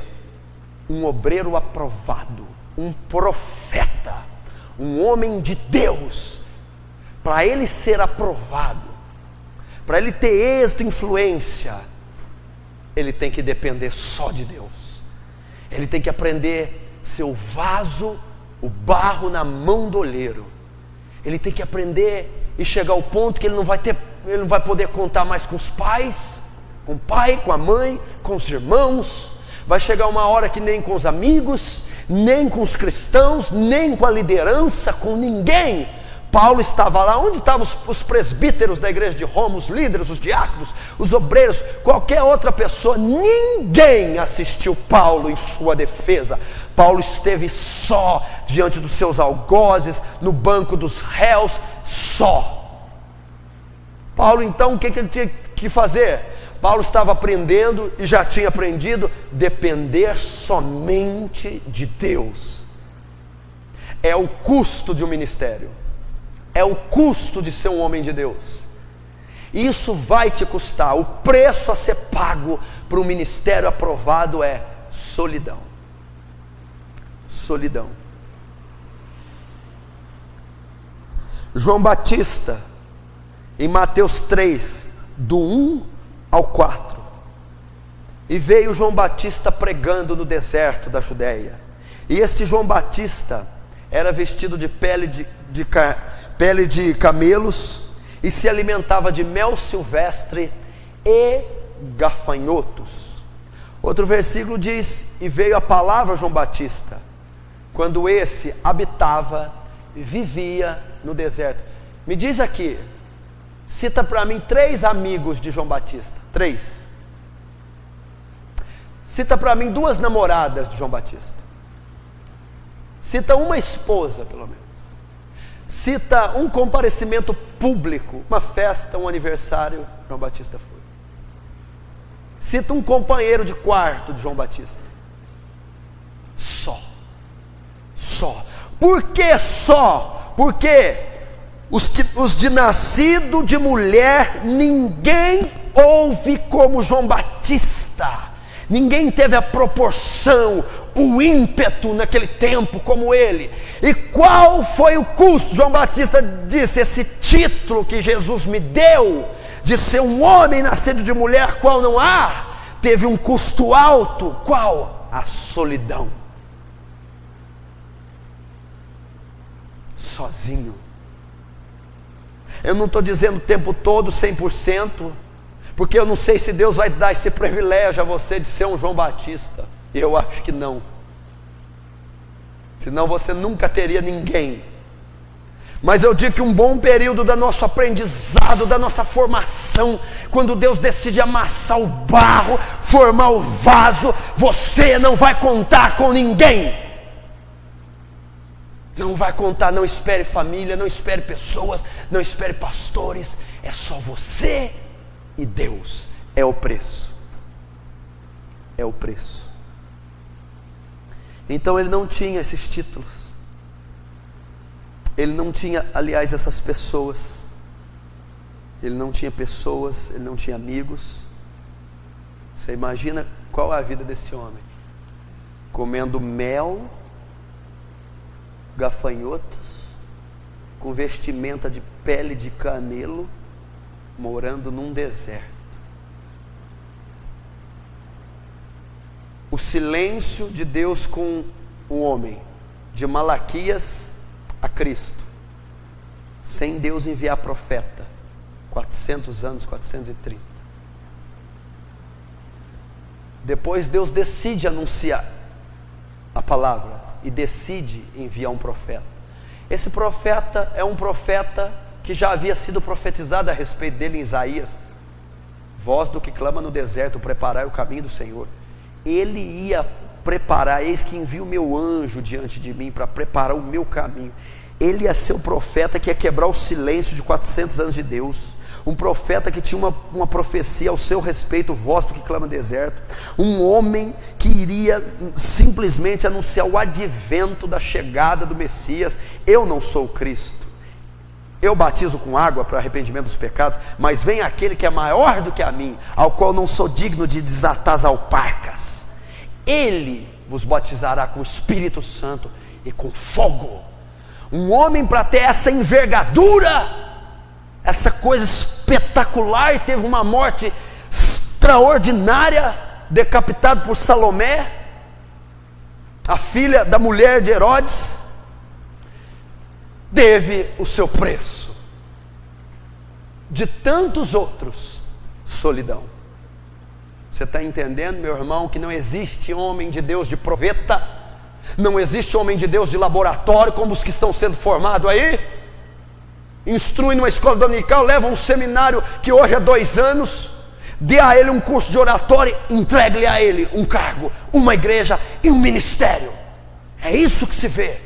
um obreiro aprovado, um profeta, um homem de Deus, para ele ser aprovado, para ele ter êxito e influência, ele tem que depender só de Deus. Ele tem que aprender a ser o vaso, o barro na mão do oleiro. Ele tem que aprender e chegar ao ponto que ele não vai poder contar mais com os pais, com o pai, com a mãe, com os irmãos. Vai chegar uma hora que nem com os amigos, nem com os cristãos, nem com a liderança, com ninguém. Paulo estava lá, onde estavam os presbíteros da igreja de Roma, os líderes, os diáconos, os obreiros, qualquer outra pessoa, ninguém assistiu Paulo em sua defesa. Paulo esteve só, diante dos seus algozes, no banco dos réus, só. Paulo então, o que ele tinha que fazer? Paulo estava aprendendo, e já tinha aprendido, depender somente de Deus. É o custo de um ministério, é o custo de ser um homem de Deus. Isso vai te custar. O preço a ser pago para um ministério aprovado é solidão. solidão. João Batista, em Mateus 3, do 1 ao 4. E veio João Batista pregando no deserto da Judéia. E este João Batista era vestido de pele de camelos e se alimentava de mel silvestre e gafanhotos. Outro versículo diz: e veio a palavra a João Batista, quando esse habitava e vivia no deserto. Me diz aqui, cita para mim 3 amigos de João Batista. 3. Cita para mim 2 namoradas de João Batista. Cita uma esposa, pelo menos. Cita um comparecimento público, uma festa, um aniversário, João Batista foi. Cita um companheiro de quarto de João Batista. Só. Por que só? Porque os de nascido de mulher, ninguém houve como João Batista. Ninguém teve a proporção, o ímpeto naquele tempo como ele. E qual foi o custo? João Batista disse: esse título que Jesus me deu, de ser um homem nascido de mulher, qual não há, teve um custo alto. Qual? A solidão. Sozinho. Eu não estou dizendo o tempo todo 100%, porque eu não sei se Deus vai dar esse privilégio a você de ser um João Batista. Eu acho que não. Senão você nunca teria ninguém. Mas eu digo que um bom período do nosso aprendizado, da nossa formação, quando Deus decide amassar o barro, formar o vaso, você não vai contar com ninguém. Não vai contar, não espere família, não espere pessoas, não espere pastores. É só você e Deus. É o preço. É o preço. Então ele não tinha esses títulos. Ele não tinha, aliás, essas pessoas. Ele não tinha pessoas, ele não tinha amigos. Você imagina qual é a vida desse homem? Comendo mel, gafanhotos, com vestimenta de pele de camelo, morando num deserto. O silêncio de Deus com o homem, de Malaquias a Cristo, sem Deus enviar profeta, 400 anos, 430. Depois Deus decide anunciar a palavra e decide enviar um profeta. Esse profeta é um profeta que já havia sido profetizado a respeito dele em Isaías: voz do que clama no deserto, preparai o caminho do Senhor. Ele ia preparar: eis que envio o meu anjo diante de mim para preparar o meu caminho. Ele ia ser o profeta que ia quebrar o silêncio de 400 anos de Deus. Um profeta que tinha uma profecia ao seu respeito, voz do que clama no deserto. Um homem que iria simplesmente anunciar o advento da chegada do Messias. Eu não sou o Cristo, eu batizo com água para arrependimento dos pecados, mas vem aquele que é maior do que a mim, ao qual não sou digno de desatar as alparcas. Ele vos batizará com o Espírito Santo e com fogo. Um homem para ter essa envergadura, essa coisa espetacular, e teve uma morte extraordinária, decapitado por Salomé, a filha da mulher de Herodes. Teve o seu preço. De tantos outros, solidão. Você está entendendo, meu irmão, que não existe homem de Deus de proveta, não existe homem de Deus de laboratório como os que estão sendo formados aí? Instrui numa escola dominical, leva um seminário que hoje é 2 anos, dê a ele um curso de oratória, entregue-lhe a ele um cargo, uma igreja e um ministério. É isso que se vê.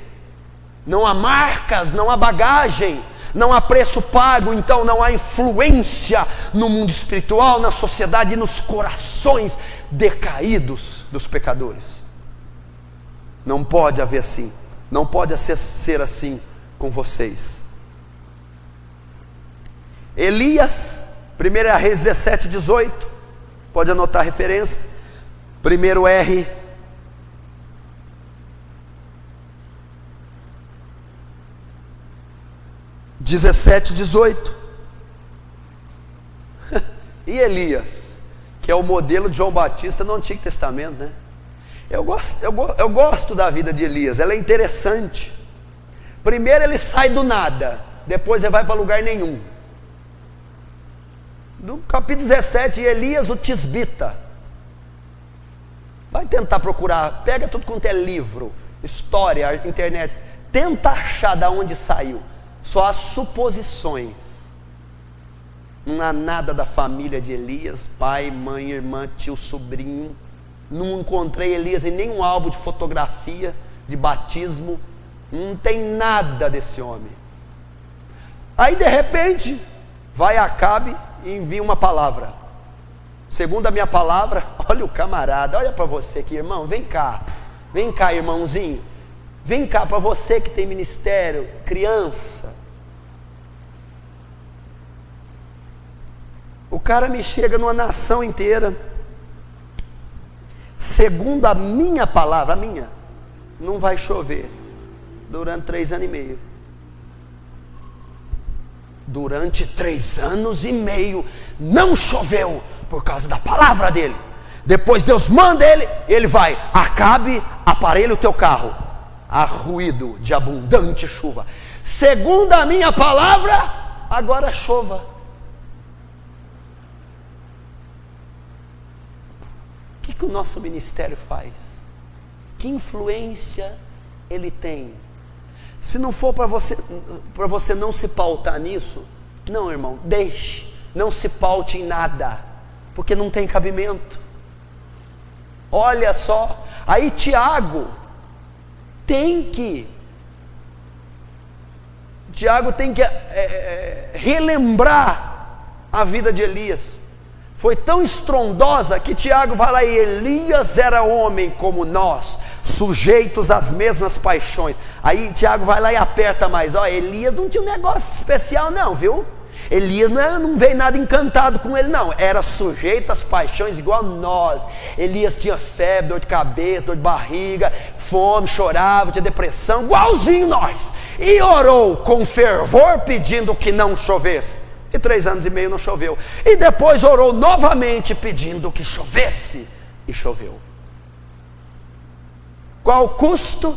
Não há marcas, não há bagagem, não há preço pago, então não há influência no mundo espiritual, na sociedade e nos corações decaídos dos pecadores. Não pode haver assim, não pode ser assim com vocês. Elias, 1 Reis 17, 18, pode anotar a referência. Primeiro R, 17, 18. E Elias, que é o modelo de João Batista no Antigo Testamento, né? Eu gosto da vida de Elias, ela é interessante. Primeiro ele sai do nada, depois ele vai para lugar nenhum. No capítulo 17, Elias o tisbita. Vai tentar procurar, pega tudo quanto é livro, história, internet, tenta achar de onde saiu. Só há suposições. Não há nada da família de Elias, pai, mãe, irmã, tio, sobrinho. Não encontrei Elias em nenhum álbum de fotografia, de batismo. Não tem nada desse homem. Aí de repente, vai Acabe e envia uma palavra. Segundo a minha palavra, olha o camarada, olha para você aqui, irmão, vem cá, irmãozinho. Vem cá, para você que tem ministério, criança. O cara me chega numa nação inteira. Segundo a minha palavra, não vai chover durante 3 anos e meio. Durante 3 anos e meio não choveu por causa da palavra dele. Depois Deus manda ele vai, Acabe, aparelha o teu carro. Há ruído de abundante chuva. Segundo a minha palavra, agora chova. O que o nosso ministério faz? Que influência ele tem? Se não for para você não se pautar nisso, não, irmão, deixe, não se paute em nada, porque não tem cabimento. Olha só, aí Tiago tem que relembrar a vida de Elias. Foi tão estrondosa que Tiago vai lá e Elias era homem como nós, sujeitos às mesmas paixões. Aí Tiago vai lá e aperta mais. Elias não tinha um negócio especial não, viu? Elias não veio nada encantado com ele não, era sujeito às paixões igual nós. Elias tinha febre, dor de cabeça, dor de barriga, fome, chorava, tinha depressão, igualzinho nós. E orou com fervor pedindo que não chovesse. E 3 anos e meio não choveu. E depois orou novamente pedindo que chovesse. E choveu. Qual o custo?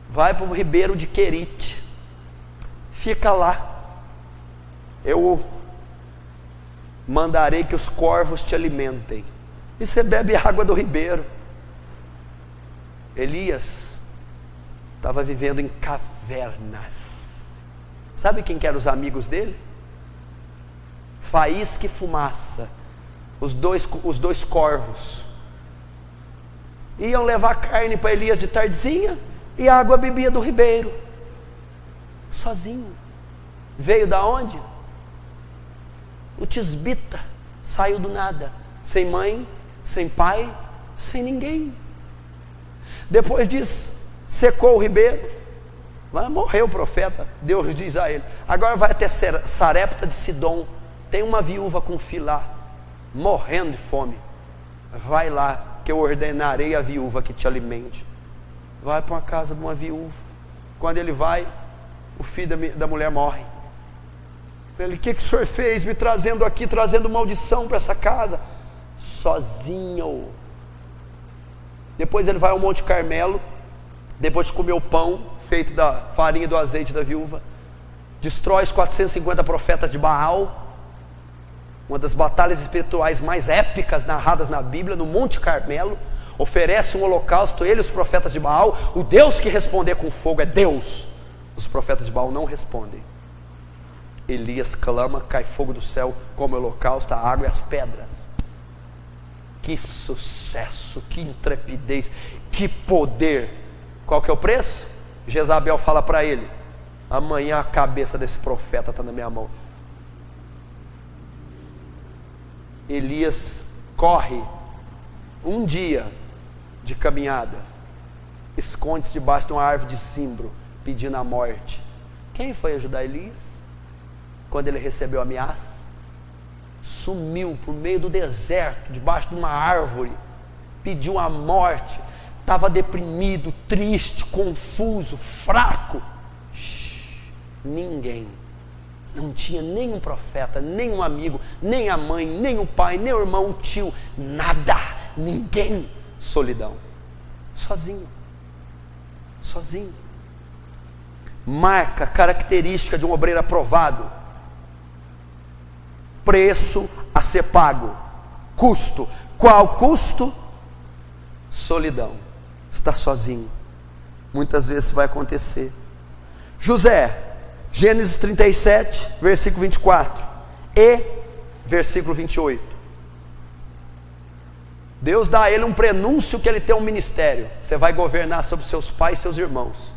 Vai para o ribeiro de Querite. Fica lá. Eu mandarei que os corvos te alimentem. E você bebe água do ribeiro. Elias estava vivendo em cavernas. Sabe quem que eram os amigos dele? Faísca e Fumaça, os dois corvos. Iam levar carne para Elias de tardezinha e a água bebia do ribeiro. Sozinho. Veio da onde? O tisbita saiu do nada, sem mãe, sem pai, sem ninguém. Depois disso, secou o ribeiro. Morreu o profeta. Deus diz a ele: agora vai até Sarepta de Sidom, tem uma viúva com filho lá, morrendo de fome. Vai lá, que eu ordenarei a viúva que te alimente. Vai para uma casa de uma viúva. Quando ele vai, o filho da mulher morre. Ele: o que o senhor fez me trazendo aqui, trazendo maldição para essa casa? Sozinho. Depois ele vai ao Monte Carmelo, depois de comer o pão feito da farinha e do azeite da viúva, destrói os 450 profetas de Baal, uma das batalhas espirituais mais épicas narradas na Bíblia, no Monte Carmelo. Oferece um holocausto, ele e os profetas de Baal. O Deus que responder com fogo é Deus. Os profetas de Baal não respondem. Elias clama, cai fogo do céu, come o holocausto, a água e as pedras. Que sucesso, que intrepidez, que poder. Qual que é o preço? Jezabel fala para ele: amanhã a cabeça desse profeta está na minha mão. Elias corre um dia de caminhada, esconde-se debaixo de uma árvore de zimbro, pedindo a morte. Quem foi ajudar Elias quando ele recebeu a ameaça? Sumiu por meio do deserto, debaixo de uma árvore, pediu a morte. estava deprimido, triste, confuso, fraco. Ninguém, não tinha nenhum profeta, nem um amigo, nem a mãe, nem o pai, nem o irmão, o tio, nada, ninguém. Solidão, sozinho, sozinho. Marca, característica de um obreiro aprovado: preço a ser pago, custo. Qual custo? Solidão. Está sozinho. Muitas vezes vai acontecer. José, Gênesis 37, versículo 24 e versículo 28. Deus dá a ele um prenúncio que ele tem um ministério. Você vai governar sobre seus pais e seus irmãos.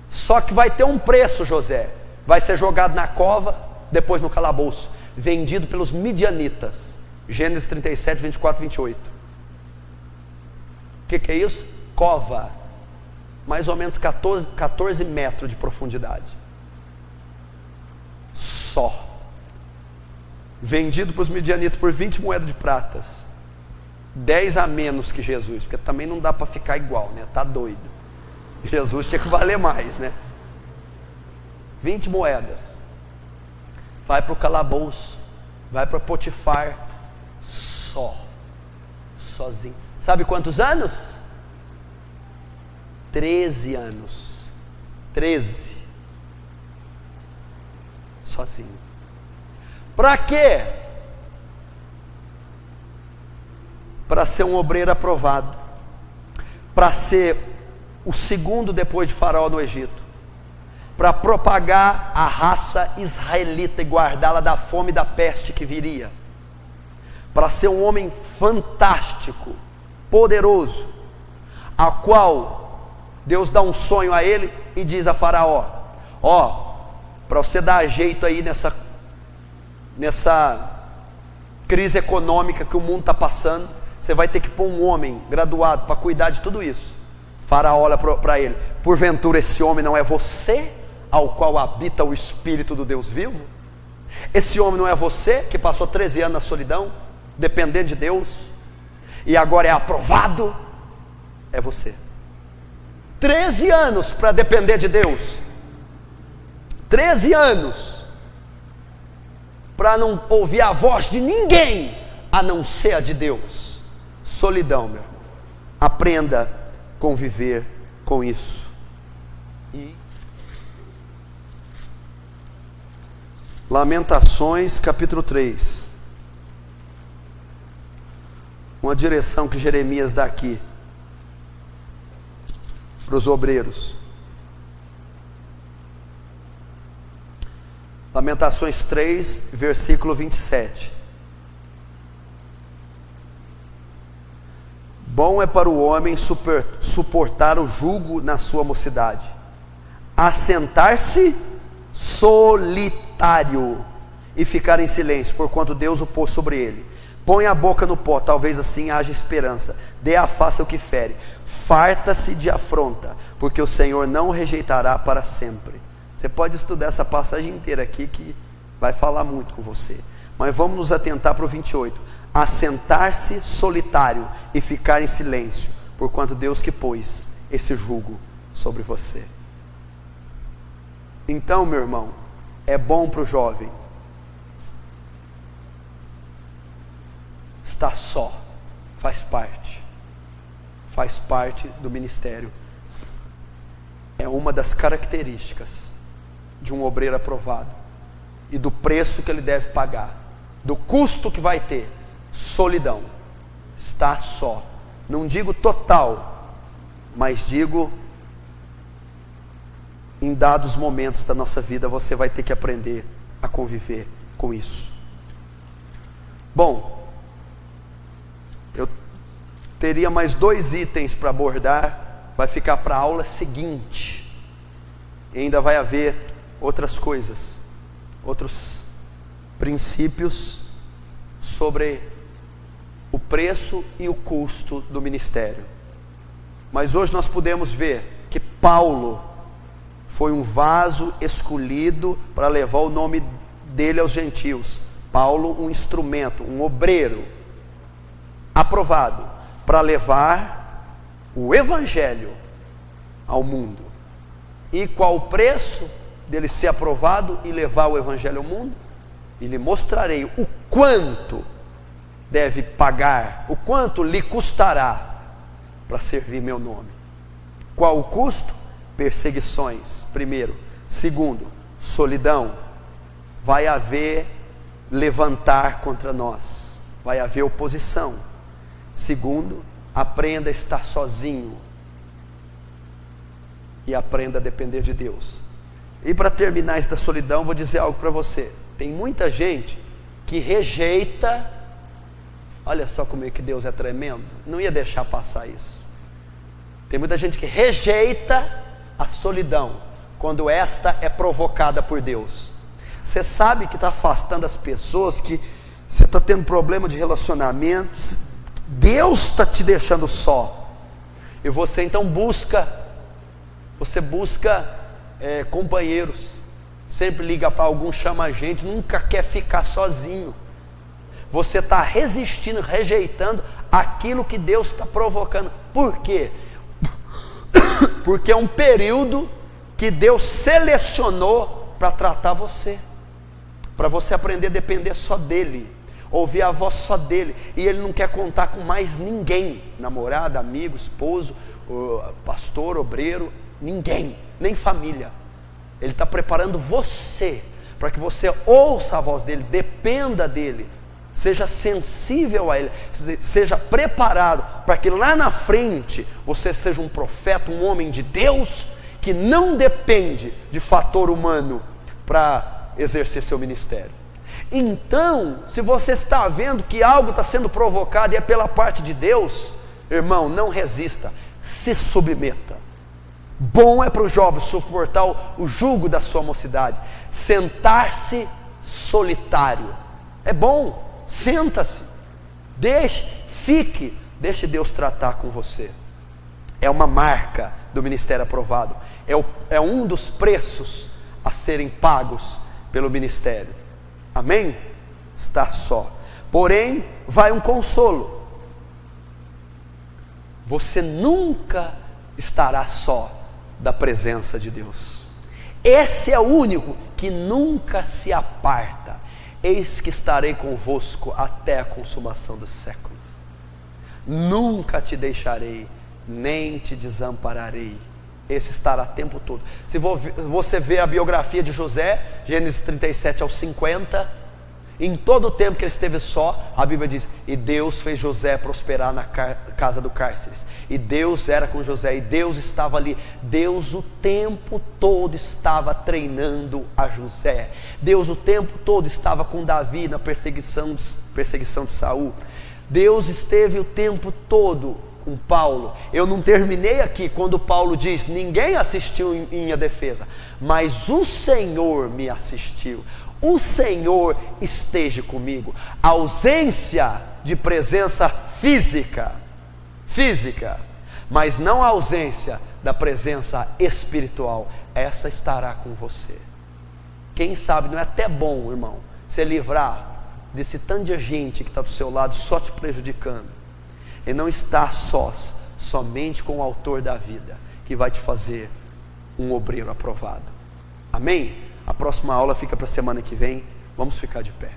Só que vai ter um preço, José. Vai ser jogado na cova, depois no calabouço, vendido pelos midianitas. Gênesis 37, 24, 28. O que é isso? Cova, mais ou menos 14 metros de profundidade. Só. Vendido para os midianitas por 20 moedas de pratas. 10 a menos que Jesus, porque também não dá para ficar igual, né? Tá doido. Jesus tinha que valer mais, né? 20 moedas. Vai para o calabouço, vai para Potifar, sozinho. Sabe quantos anos? 13 anos. 13. Sozinho. Para quê? Para ser um obreiro aprovado, para ser o segundo depois de Faraó no Egito, para propagar a raça israelita e guardá-la da fome e da peste que viria, para ser um homem fantástico, poderoso, a qual Deus dá um sonho a ele e diz a Faraó: para você dar jeito aí nessa crise econômica que o mundo está passando, você vai ter que pôr um homem graduado para cuidar de tudo isso. Faraó olha para ele: porventura esse homem não é você, ao qual habita o Espírito do Deus vivo? Esse homem não é você, que passou 13 anos na solidão, dependendo de Deus, e agora é aprovado? É você. 13 anos para depender de Deus, 13 anos para não ouvir a voz de ninguém a não ser a de Deus. Solidão, meu irmão. Aprenda a conviver com isso. Lamentações capítulo 3. Uma direção que Jeremias dá aqui para os obreiros. Lamentações 3, versículo 27. Bom é para o homem suportar o jugo na sua mocidade, assentar-se solitário e ficar em silêncio, porquanto Deus o pôs sobre ele. Põe a boca no pó, talvez assim haja esperança. Dê à face o que fere. Farta-se de afronta, porque o Senhor não o rejeitará para sempre. Você pode estudar essa passagem inteira aqui, que vai falar muito com você. Mas vamos nos atentar para o 28. Assentar-se solitário e ficar em silêncio, porquanto Deus que pôs esse jugo sobre você. Então, meu irmão, é bom para o jovem estar só. Faz parte do ministério. É uma das características de um obreiro aprovado, e do preço que ele deve pagar, do custo que vai ter. Solidão. Estar só. Não digo total, mas digo, em dados momentos da nossa vida, você vai ter que aprender a conviver com isso. Bom, eu teria mais 2 itens para abordar, vai ficar para a aula seguinte. E ainda vai haver outras coisas, outros princípios sobre o preço e o custo do ministério. Mas hoje nós podemos ver que Paulo foi um vaso escolhido para levar o nome dele aos gentios. Paulo, um instrumento, um obreiro aprovado, para levar o Evangelho ao mundo. E qual o preço dele ser aprovado e levar o Evangelho ao mundo? E lhe mostrarei o quanto deve pagar, o quanto lhe custará para servir meu nome. Qual o custo? Perseguições, primeiro. Segundo, solidão. Vai haver levantar contra nós, vai haver oposição. Segundo, aprenda a estar sozinho e aprenda a depender de Deus. E para terminar esta solidão, vou dizer algo para você. Tem muita gente que rejeita. Olha só como é que Deus é tremendo. Não ia deixar passar isso. Tem muita gente que rejeita a solidão quando esta é provocada por Deus. Você sabe que está afastando as pessoas, que você está tendo problema de relacionamento, Deus está te deixando só, e você então busca companheiros, sempre liga para algum, chama a gente, nunca quer ficar sozinho. Você está resistindo, rejeitando aquilo que Deus está provocando. Por quê? Porque é um período que Deus selecionou para tratar você, para você aprender a depender só dEle, ouvir a voz só dEle, e Ele não quer contar com mais ninguém, namorada, amigo, esposo, pastor, obreiro, ninguém, nem família. Ele está preparando você, para que você ouça a voz dEle, dependa dEle, seja sensível a Ele, seja preparado, para que lá na frente, você seja um profeta, um homem de Deus, que não depende de fator humano, para exercer seu ministério. Então, se você está vendo que algo está sendo provocado e é pela parte de Deus, irmão, não resista, se submeta. Bom é para o jovem suportar o jugo da sua mocidade, sentar-se solitário, é bom, senta-se, deixe Deus tratar com você. É uma marca do ministério aprovado, é um dos preços a serem pagos pelo ministério. Amém? Está só. Porém, vai um consolo. Você nunca estará só da presença de Deus. Esse é o único que nunca se aparta. Eis que estarei convosco até a consumação dos séculos. Nunca te deixarei, nem te desampararei. Esse estará o tempo todo. Se você vê a biografia de José, Gênesis 37 ao 50, em todo o tempo que ele esteve só, a Bíblia diz, e Deus fez José prosperar na casa do cárcere, e Deus era com José, e Deus estava ali. Deus o tempo todo estava treinando a José. Deus o tempo todo estava com Davi na perseguição de Saul. Deus esteve o tempo todo com Paulo. Eu não terminei aqui quando Paulo diz, ninguém assistiu em minha defesa, mas o Senhor me assistiu. O Senhor esteja comigo. A ausência de presença física, mas não a ausência da presença espiritual, essa estará com você. Quem sabe não é até bom, irmão, se livrar desse tanto de gente que está do seu lado só te prejudicando, e não estar somente com o autor da vida, que vai te fazer um obreiro aprovado. Amém? A próxima aula fica para a semana que vem. Vamos ficar de pé.